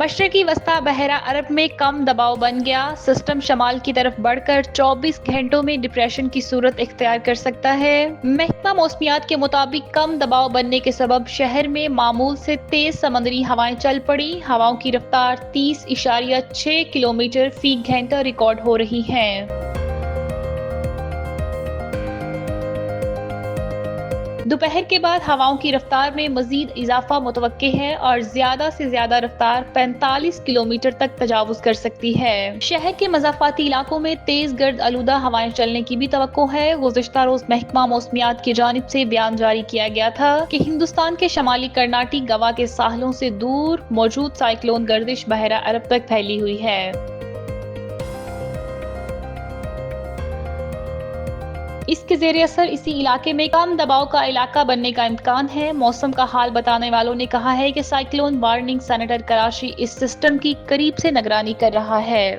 मशरकी वस्ता बहरा अरब में कम दबाव बन गया। सिस्टम शमाल की तरफ बढ़कर 24 घंटों में डिप्रेशन की सूरत इख्तियार कर सकता है। महकमा मौसमियात के मुताबिक कम दबाव बनने के सबब शहर में मामूल से तेज समंदरी हवाएं चल पड़ी। हवाओं की रफ्तार 30.6 किलोमीटर फी घंटा रिकॉर्ड हो रही है। दोपहर के बाद हवाओं की रफ्तार में मजीद इजाफा मुतवक्के है और ज्यादा से ज्यादा रफ्तार 45 किलोमीटर तक तजावुज कर सकती है। शहर के मज़ाफ़ाती इलाकों में तेज गर्द आलूदा हवाएं चलने की भी तवक्को है। गुज़िश्ता रोज महकमा मौसमियात की जानिब से बयान जारी किया गया था कि हिंदुस्तान के शमाली कर्नाटी गवा के साहलों से दूर मौजूद साइक्लोन गर्दिश बहरा अरब तक फैली हुई है। इसके ज़ेरे असर इसी इलाके में कम दबाव का इलाका बनने का इम्कान है। मौसम का हाल बताने वालों ने कहा है कि साइक्लोन वार्निंग सेंटर कराची इस सिस्टम की करीब से निगरानी कर रहा है।